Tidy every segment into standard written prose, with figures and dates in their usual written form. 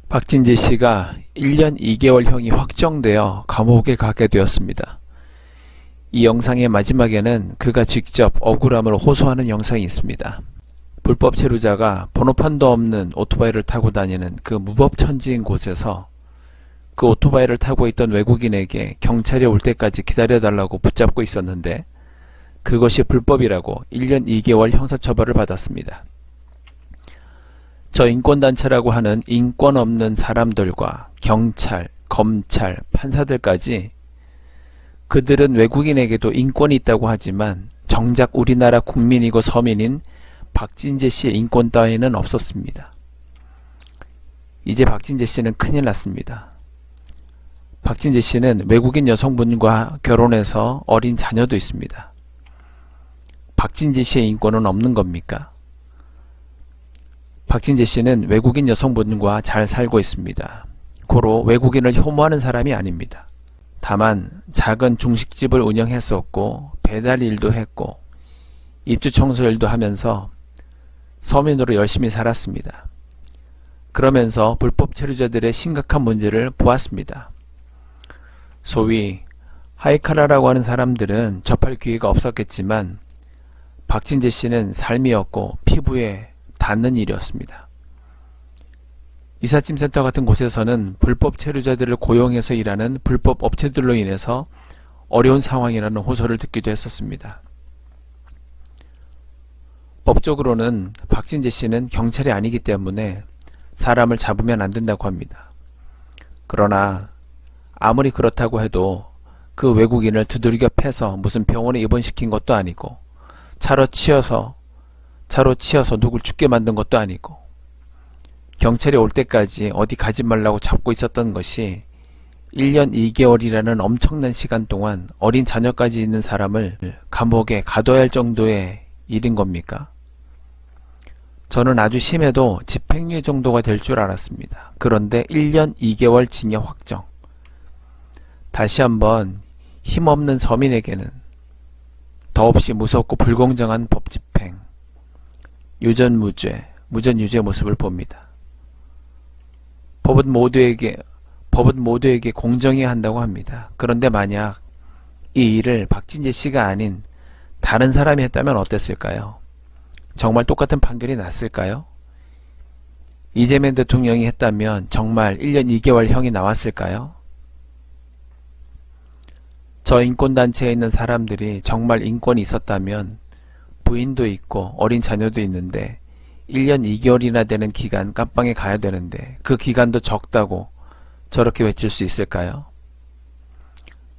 박진지 씨가 1년 2개월형이 확정되어 감옥에 가게 되었습니다. 이 영상의 마지막에는 그가 직접 억울함을 호소하는 영상이 있습니다. 불법 체류자가 번호판도 없는 오토바이를 타고 다니는 그 무법천지인 곳에서 그 오토바이를 타고 있던 외국인에게 경찰이 올 때까지 기다려달라고 붙잡고 있었는데 그것이 불법이라고 1년 2개월 형사처벌을 받았습니다. 저 인권단체라고 하는 인권 없는 사람들과 경찰, 검찰, 판사들까지 그들은 외국인에게도 인권이 있다고 하지만 정작 우리나라 국민이고 서민인 박진지 씨의 인권 따위는 없었습니다. 이제 박진지 씨는 큰일 났습니다. 박진지 씨는 외국인 여성분과 결혼해서 어린 자녀도 있습니다. 박진지 씨의 인권은 없는 겁니까? 박진지 씨는 외국인 여성분과 잘 살고 있습니다. 고로 외국인을 혐오하는 사람이 아닙니다. 다만 작은 중식집을 운영했었고 배달 일도 했고 입주 청소 일도 하면서 서민으로 열심히 살았습니다. 그러면서 불법 체류자들의 심각한 문제를 보았습니다. 소위 하이카라라고 하는 사람들은 접할 기회가 없었겠지만 박진지 씨는 삶이었고 피부에 닿는 일이었습니다. 이삿짐센터 같은 곳에서는 불법 체류자들을 고용해서 일하는 불법 업체들로 인해서 어려운 상황이라는 호소를 듣기도 했었습니다. 법적으로는 박진지 씨는 경찰이 아니기 때문에 사람을 잡으면 안 된다고 합니다. 그러나 아무리 그렇다고 해도 그 외국인을 두들겨 패서 무슨 병원에 입원시킨 것도 아니고 차로 치여서 누굴 죽게 만든 것도 아니고 경찰이 올 때까지 어디 가지 말라고 잡고 있었던 것이 1년 2개월이라는 엄청난 시간 동안 어린 자녀까지 있는 사람을 감옥에 가둬야 할 정도의 일인 겁니까? 저는 아주 심해도 집행유예 정도가 될 줄 알았습니다. 그런데 1년 2개월 징역 확정. 다시 한번 힘없는 서민에게는 더없이 무섭고 불공정한 법 집행, 유전무죄, 무전유죄 모습을 봅니다. 법은 모두에게 공정해야 한다고 합니다. 그런데 만약 이 일을 박진지 씨가 아닌 다른 사람이 했다면 어땠을까요? 정말 똑같은 판결이 났을까요? 이재명 대통령이 했다면 정말 1년 2개월 형이 나왔을까요? 저 인권단체에 있는 사람들이 정말 인권이 있었다면 부인도 있고 어린 자녀도 있는데 1년 2개월이나 되는 기간 깜빵에 가야 되는데 그 기간도 적다고 저렇게 외칠 수 있을까요?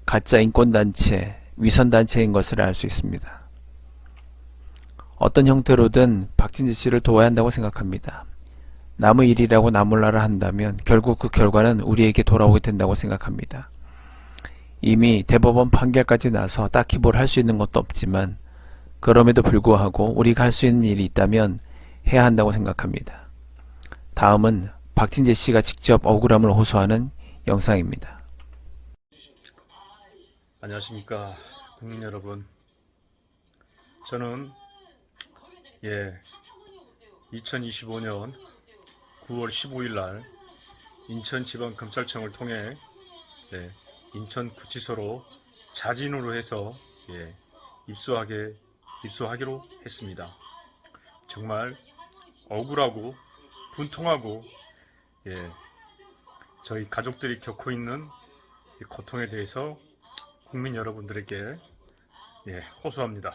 가짜 인권단체, 위선단체인 것을 알 수 있습니다. 어떤 형태로든 박진지 씨를 도와야 한다고 생각합니다. 남의 일이라고 나몰라라 한다면 결국 그 결과는 우리에게 돌아오게 된다고 생각합니다. 이미 대법원 판결까지 나서 딱히 뭘 할 수 있는 것도 없지만 그럼에도 불구하고 우리가 할 수 있는 일이 있다면 해야 한다고 생각합니다. 다음은 박진지 씨가 직접 억울함을 호소하는 영상입니다. 안녕하십니까 국민 여러분. 저는 2025년 9월 15일 날 인천지방검찰청을 통해 인천구치소로 자진으로 해서 입소하기로 했습니다. 정말 억울하고 분통하고 저희 가족들이 겪고 있는 이 고통에 대해서 국민 여러분들에게 호소합니다.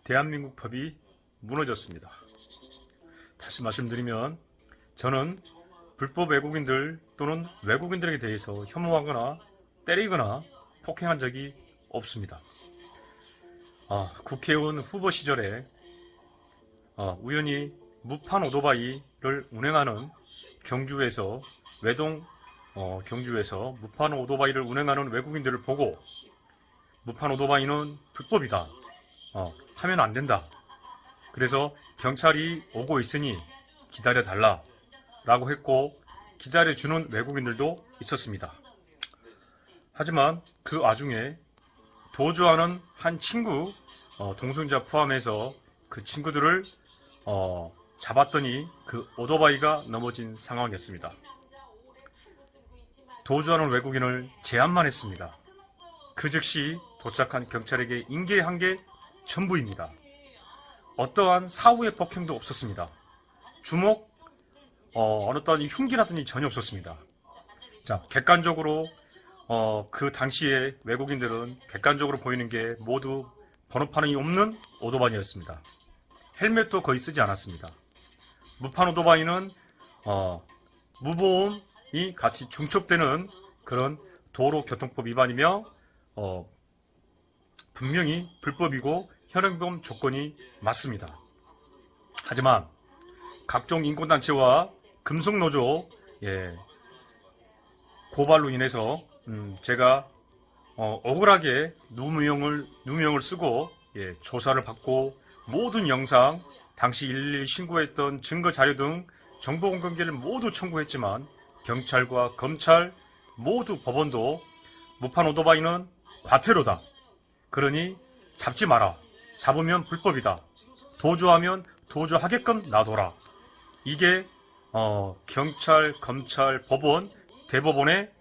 대한민국 법이 무너졌습니다. 다시 말씀드리면 저는 불법 외국인들 또는 외국인들에 대해서 혐오하거나 때리거나 폭행한 적이 없습니다. 국회의원 후보 시절에 우연히 무판 오토바이를 운행하는 경주에서 경주에서 무판 오토바이를 운행하는 외국인들을 보고 무판 오토바이는 불법이다. 하면 안 된다. 그래서 경찰이 오고 있으니 기다려달라 라고 했고 기다려주는 외국인들도 있었습니다. 하지만 그 와중에 도주하는 한 친구 동승자 포함해서 그 친구들을 잡았더니 그 오토바이가 넘어진 상황이었습니다. 도주하는 외국인을 제압만 했습니다. 그 즉시 도착한 경찰에게 인계한 게 전부입니다. 어떠한 사후의 폭행도 없었습니다. 주먹, 어떤 흉기라든지 전혀 없었습니다. 자, 객관적으로 그 당시에 외국인들은 객관적으로 보이는 게 모두 번호판이 없는 오토바이였습니다. 헬멧도 거의 쓰지 않았습니다. 무판 오토바이는 무보험이 같이 중첩되는 그런 도로교통법 위반이며 분명히 불법이고 현행범 조건이 맞습니다. 하지만 각종 인권단체와 금속노조 고발로 인해서 제가 억울하게 누명을 쓰고 조사를 받고 모든 영상, 당시 112 신고했던 증거 자료 등 정보 공개를 모두 청구했지만 경찰과 검찰 모두 법원도 무판 오토바이는 과태료다. 그러니 잡지 마라. 잡으면 불법이다. 도주하면 도주하게끔 놔둬라. 이게 경찰, 검찰, 법원, 대법원의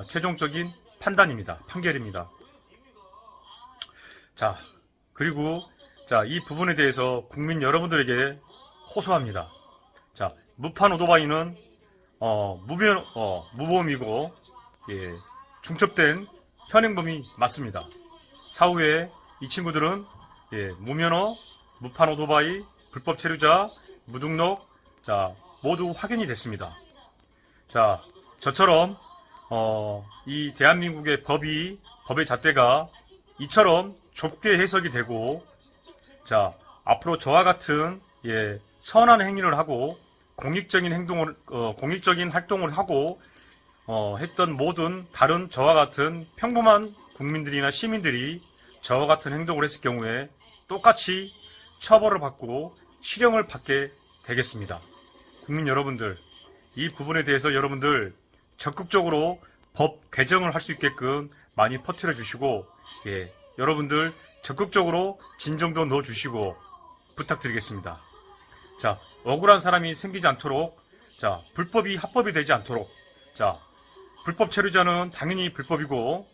최종적인 판단입니다. 판결입니다. 자, 그리고 이 부분에 대해서 국민 여러분들에게 호소합니다. 자, 무판 오토바이는 무보험이고 중첩된 현행범이 맞습니다. 사후에 이 친구들은 무면허, 무판 오토바이, 불법 체류자, 무등록 모두 확인이 됐습니다. 자, 저처럼 이 대한민국의 법의 잣대가 이처럼 좁게 해석이 되고 앞으로 저와 같은 선한 행위를 하고 공익적인 활동을 하고 했던 모든 다른 저와 같은 평범한 국민들이나 시민들이 저와 같은 행동을 했을 경우에 똑같이 처벌을 받고 실형을 받게 되겠습니다. 국민 여러분들, 이 부분에 대해서 여러분들 적극적으로 법 개정을 할 수 있게끔 많이 퍼뜨려 주시고 여러분들 적극적으로 진정도 넣어 주시고 부탁드리겠습니다. 자, 억울한 사람이 생기지 않도록 불법이 합법이 되지 않도록 불법 체류자는 당연히 불법이고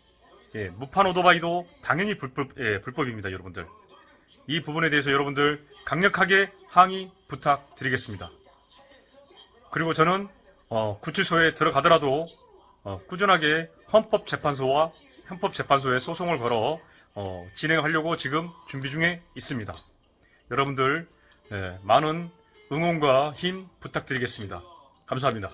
무판 오토바이도 당연히 불법입니다. 여러분들 이 부분에 대해서 여러분들 강력하게 항의 부탁드리겠습니다. 그리고 저는 구치소에 들어가더라도 꾸준하게 헌법재판소에 소송을 걸어 진행하려고 지금 준비 중에 있습니다. 여러분들 많은 응원과 힘 부탁드리겠습니다. 감사합니다.